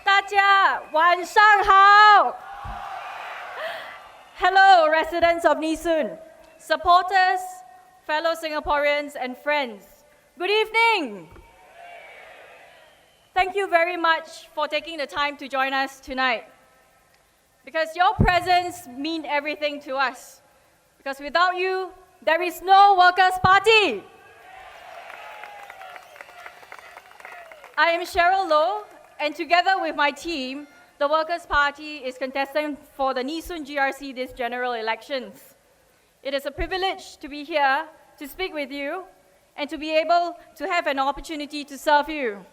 大家晚上好. Hello, residents of Yishun, supporters, fellow Singaporeans and friends. Good evening. Thank you very much for taking the time to join us tonight. Because your presence means everything to us. Because without you, there is no Workers' Party. I am Cheryl Loh, and together with my team, the Workers' Party is contesting for the Yishun GRC this general elections. It is a privilege to be here to speak with you and to be able to have an opportunity to serve you.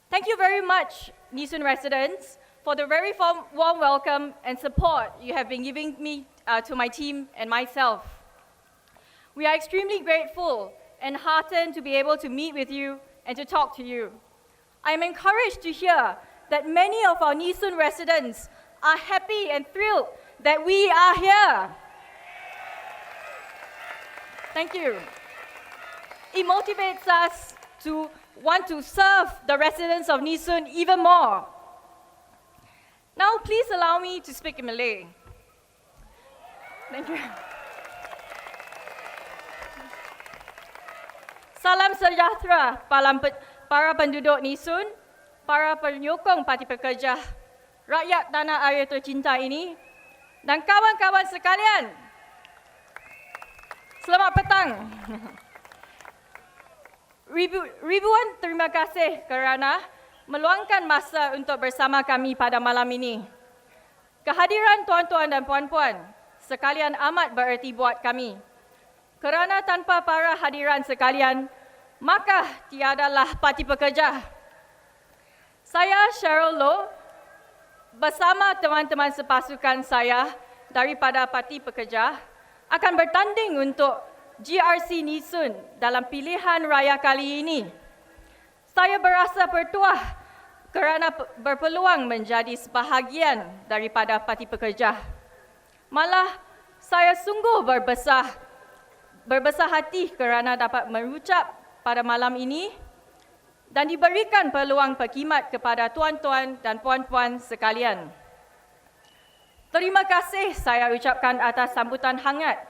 Thank you very much, Yishun residents, for the very warm welcome and support you have been giving me to my team and myself. We are extremely grateful and heartened to be able to meet with you and to talk to you. I am encouraged to hear that many of our Yishun residents are happy and thrilled that we are here. Thank you. It motivates us to want to serve the residents of Yishun even more. Now, please allow me to speak in Malay. Thank you. Salam sejahtera para penduduk Yishun, para penyokong Parti Pekerja, rakyat tanah air tercinta ini, dan kawan-kawan sekalian. Selamat petang. Ribuan terima kasih kerana meluangkan masa untuk bersama kami pada malam ini. Kehadiran tuan-tuan dan puan-puan sekalian amat bererti buat kami. Kerana tanpa para hadiran sekalian, maka tiadalah Parti Pekerja. Saya Cheryl Loh bersama teman-teman sepasukan saya daripada Parti Pekerja akan bertanding untuk GRC Yishun dalam pilihan raya kali ini. Saya berasa bertuah kerana berpeluang menjadi sebahagian daripada Parti Pekerja. Malah, saya sungguh berbesar hati kerana dapat merucap pada malam ini dan diberikan peluang berkhidmat kepada tuan-tuan dan puan-puan sekalian. Terima kasih saya ucapkan atas sambutan hangat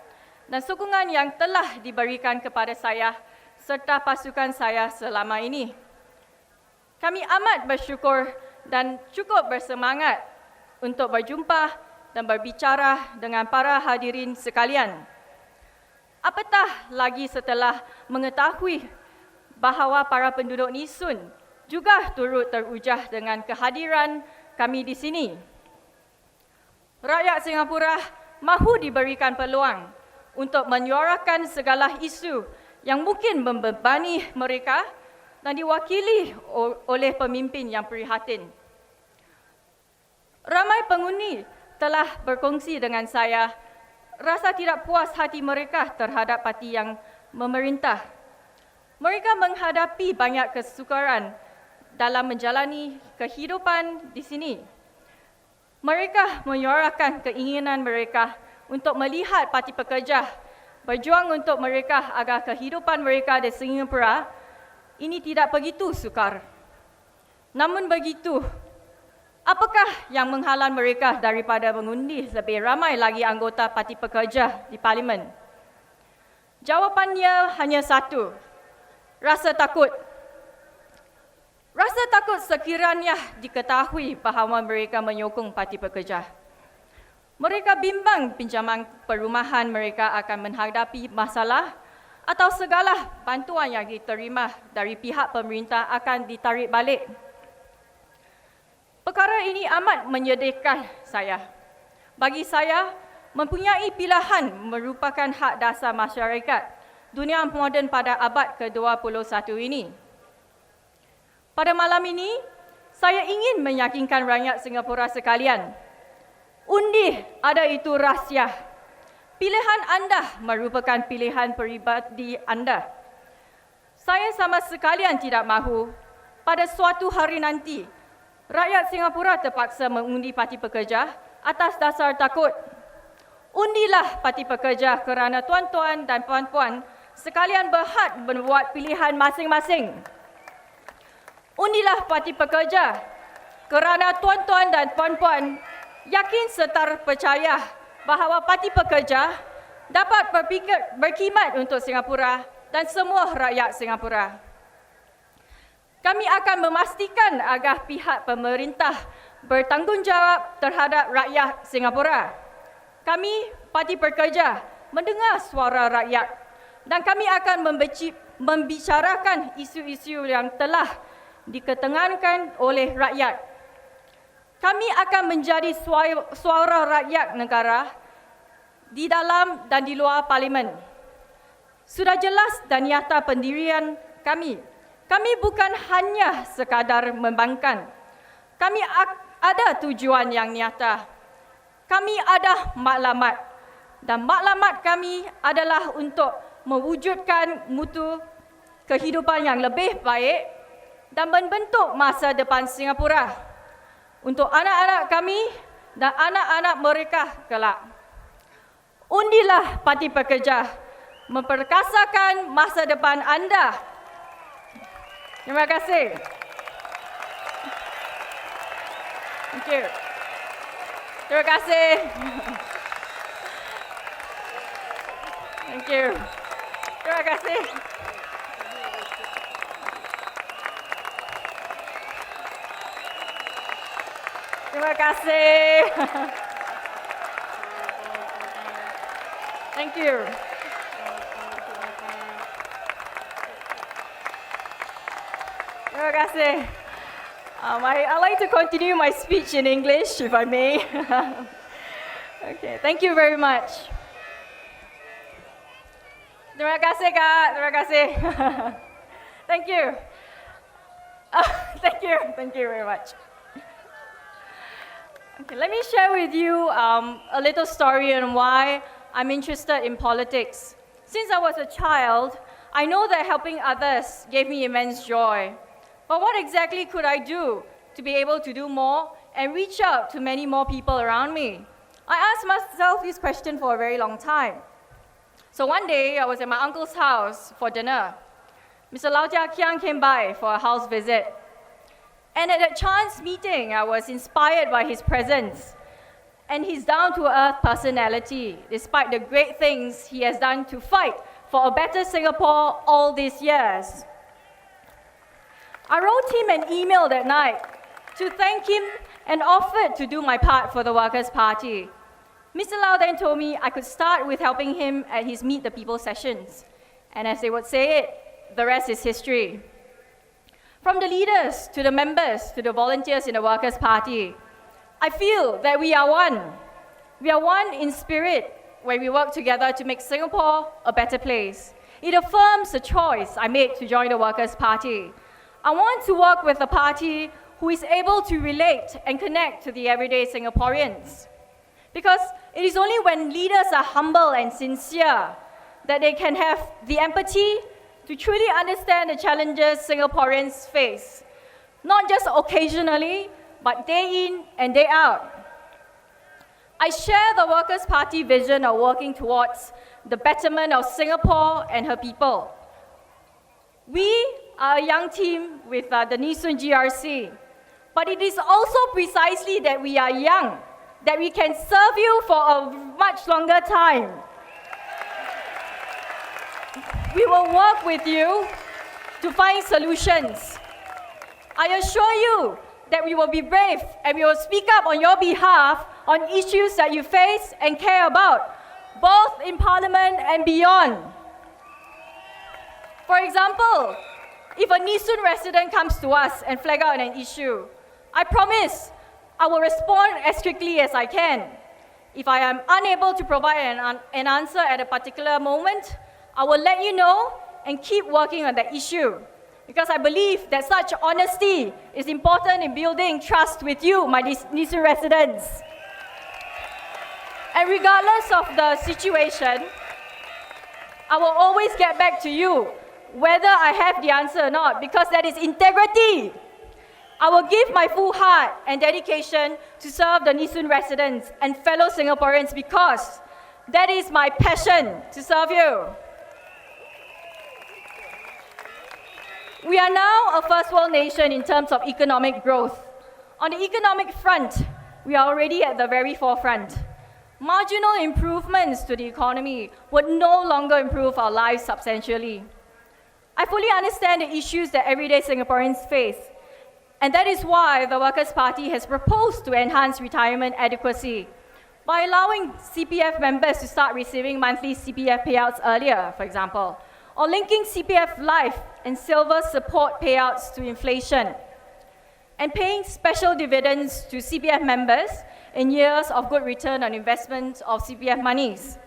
dan sokongan yang telah diberikan kepada saya serta pasukan saya selama ini. Kami amat bersyukur dan cukup bersemangat untuk berjumpa dan berbicara dengan para hadirin sekalian. Apatah lagi setelah mengetahui bahawa para penduduk Yishun juga turut terujah dengan kehadiran kami di sini. Rakyat Singapura mahu diberikan peluang untuk menyuarakan segala isu yang mungkin membebani mereka dan diwakili oleh pemimpin yang prihatin. Ramai pengundi telah berkongsi dengan saya rasa tidak puas hati mereka terhadap parti yang memerintah. Mereka menghadapi banyak kesukaran dalam menjalani kehidupan di sini. Mereka menyuarakan keinginan mereka untuk melihat Parti Pekerja berjuang untuk mereka agar kehidupan mereka di Singapura ini tidak begitu sukar. Namun begitu, apakah yang menghalang mereka daripada mengundi lebih ramai lagi anggota Parti Pekerja di Parlimen? Jawapannya hanya satu, rasa takut. Rasa takut sekiranya diketahui bahawa mereka menyokong Parti Pekerja. Mereka bimbang pinjaman perumahan mereka akan menghadapi masalah atau segala bantuan yang diterima dari pihak pemerintah akan ditarik balik. Perkara ini amat menyedihkan saya. Bagi saya, mempunyai pilihan merupakan hak dasar masyarakat dunia moden pada abad ke-21 ini. Pada malam ini, saya ingin meyakinkan rakyat Singapura sekalian, undi ada itu rahsia. Pilihan anda merupakan pilihan peribadi anda. Saya sama sekalian tidak mahu pada suatu hari nanti, rakyat Singapura terpaksa mengundi Parti Pekerja atas dasar takut. Undilah Parti Pekerja kerana tuan-tuan dan puan-puan sekalian berhak membuat pilihan masing-masing. Undilah Parti Pekerja kerana tuan-tuan dan puan-puan yakin serta percaya bahawa Parti Pekerja dapat berkhidmat untuk Singapura dan semua rakyat Singapura. Kami akan memastikan agar pihak pemerintah bertanggungjawab terhadap rakyat Singapura. Kami, Parti Pekerja, mendengar suara rakyat dan kami akan membicarakan isu-isu yang telah diketengankan oleh rakyat. Kami akan menjadi suara rakyat negara di dalam dan di luar parlimen. Sudah jelas dan nyata pendirian kami. Kami bukan hanya sekadar membangkang. Kami ada tujuan yang nyata. Kami ada matlamat. Dan matlamat kami adalah untuk mewujudkan mutu kehidupan yang lebih baik dan membentuk masa depan Singapura untuk anak-anak kami dan anak-anak mereka kelak. Undilah Parti Pekerja memperkasakan masa depan anda. Terima kasih. Thank you. Terima kasih. Thank you. Terima kasih. Terima kasih. Thank you. Terima kasih. I'd like to continue my speech in English, if I may. Okay, thank you very much. Terima kasih, Kak. Terima kasih. Thank you. Thank you very much. Okay, let me share with you a little story on why I'm interested in politics. Since I was a child, I know that helping others gave me immense joy. But what exactly could I do to be able to do more and reach out to many more people around me? I asked myself this question for a very long time. So one day, I was at my uncle's house for dinner. Mr. Lau Jia Kiang came by for a house visit. And at that chance meeting, I was inspired by his presence and his down-to-earth personality, despite the great things he has done to fight for a better Singapore all these years. I wrote him an email that night to thank him and offered to do my part for the Workers' Party. Mr. Lau then told me I could start with helping him at his Meet the People sessions. And as they would say it, the rest is history. From the leaders, to the members, to the volunteers in the Workers' Party, I feel that we are one. We are one in spirit when we work together to make Singapore a better place. It affirms the choice I made to join the Workers' Party. I want to work with a party who is able to relate and connect to the everyday Singaporeans. Because it is only when leaders are humble and sincere that they can have the empathy to truly understand the challenges Singaporeans face, not just occasionally, but day in and day out. I share the Workers' Party vision of working towards the betterment of Singapore and her people. We are a young team with the Yishun GRC, but it is also precisely that we are young that we can serve you for a much longer time. We will work with you to find solutions. I assure you that we will be brave and we will speak up on your behalf on issues that you face and care about, both in Parliament and beyond. For example, if a Yishun resident comes to us and flag out an issue, I promise I will respond as quickly as I can. If I am unable to provide an answer at a particular moment, I will let you know and keep working on that issue. Because I believe that such honesty is important in building trust with you, my Yishun residents. And regardless of the situation, I will always get back to you, whether I have the answer or not, because that is integrity. I will give my full heart and dedication to serve the Yishun residents and fellow Singaporeans because that is my passion to serve you. We are now a first world nation in terms of economic growth. On the economic front, we are already at the very forefront. Marginal improvements to the economy would no longer improve our lives substantially. I fully understand the issues that everyday Singaporeans face, and that is why the Workers' Party has proposed to enhance retirement adequacy by allowing CPF members to start receiving monthly CPF payouts earlier, for example, or linking CPF Life and Silver support payouts to inflation, and paying special dividends to CPF members in years of good return on investment of CPF monies,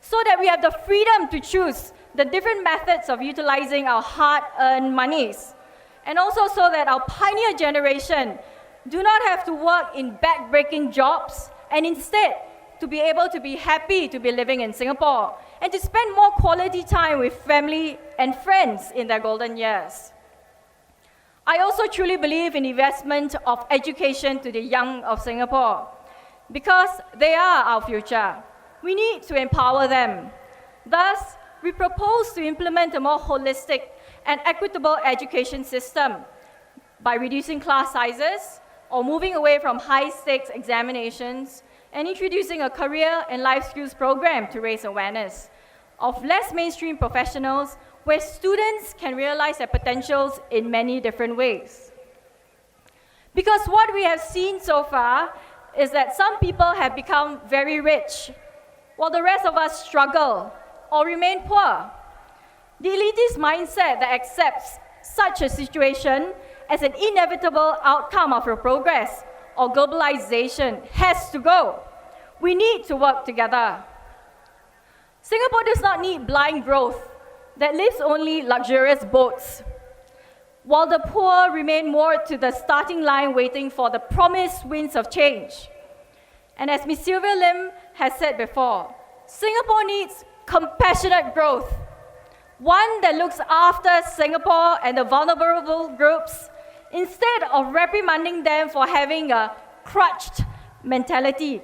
so that we have the freedom to choose the different methods of utilizing our hard-earned monies, and also so that our pioneer generation do not have to work in back-breaking jobs, and instead to be able to be happy to be living in Singapore and to spend more quality time with family and friends in their golden years. I also truly believe in investment of education to the young of Singapore, because they are our future. We need to empower them. Thus, we propose to implement a more holistic and equitable education system by reducing class sizes or moving away from high-stakes examinations and introducing a career and life skills program to raise awareness of less mainstream professionals where students can realize their potentials in many different ways. Because what we have seen so far is that some people have become very rich, while the rest of us struggle or remain poor. The elitist mindset that accepts such a situation as an inevitable outcome of our progress or globalization has to go. We need to work together. Singapore does not need blind growth that lives only luxurious boats, while the poor remain moored to the starting line waiting for the promised winds of change. And as Ms. Sylvia Lim has said before, Singapore needs compassionate growth, one that looks after Singapore and the vulnerable groups instead of reprimanding them for having a crutched mentality.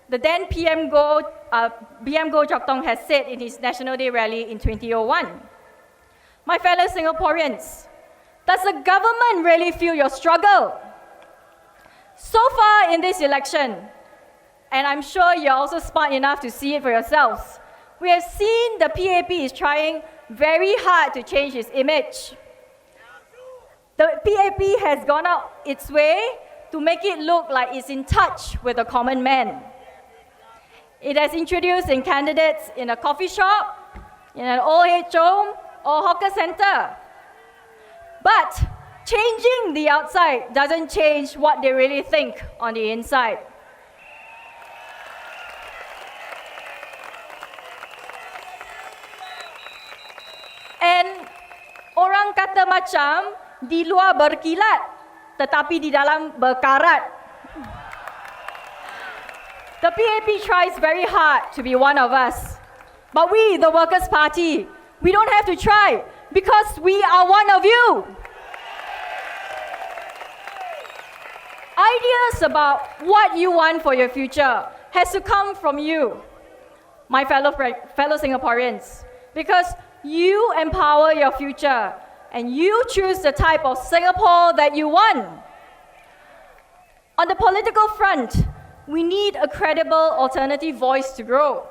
The then BM Goh Chok Tong has said in his National Day rally in 2001. My fellow Singaporeans, does the government really feel your struggle? So far in this election, and I'm sure you're also smart enough to see it for yourselves, we have seen the PAP is trying very hard to change its image. The PAP has gone out its way to make it look like it's in touch with the common man. It has introduced in candidates in a coffee shop, in an old age home, or hawker center. But changing the outside doesn't change what they really think on the inside. And orang kata macam di luar berkilat, tetapi di dalam berkarat. The PAP tries very hard to be one of us. But we, the Workers' Party, we don't have to try because we are one of you. Ideas about what you want for your future has to come from you, my fellow Singaporeans, because you empower your future and you choose the type of Singapore that you want. On the political front, we need a credible alternative voice to grow.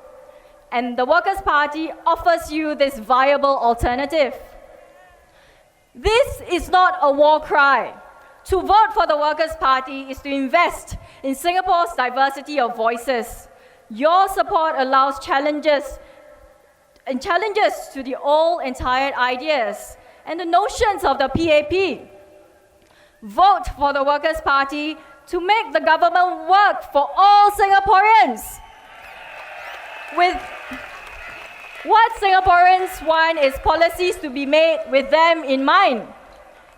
And the Workers' Party offers you this viable alternative. This is not a war cry. To vote for the Workers' Party is to invest in Singapore's diversity of voices. Your support allows challenges to the old and tired ideas and the notions of the PAP. Vote for the Workers' Party to make the government work for all Singaporeans. With what Singaporeans want is policies to be made with them in mind,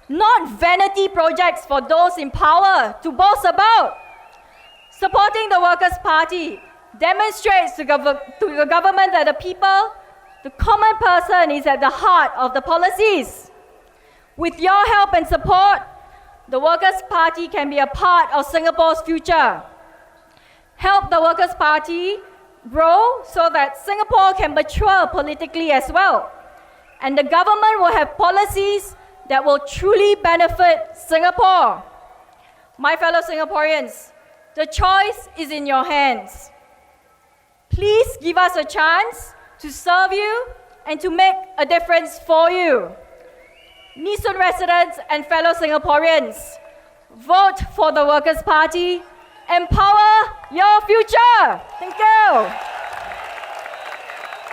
not vanity projects for those in power to boast about. Supporting the Workers' Party demonstrates to the government that the people, the common person, is at the heart of the policies. With your help and support, the Workers' Party can be a part of Singapore's future. Help the Workers' Party grow so that Singapore can mature politically as well. And the government will have policies that will truly benefit Singapore. My fellow Singaporeans, the choice is in your hands. Please give us a chance to serve you and to make a difference for you. Yishun residents and fellow Singaporeans, vote for the Workers' Party. Empower your future. Thank you.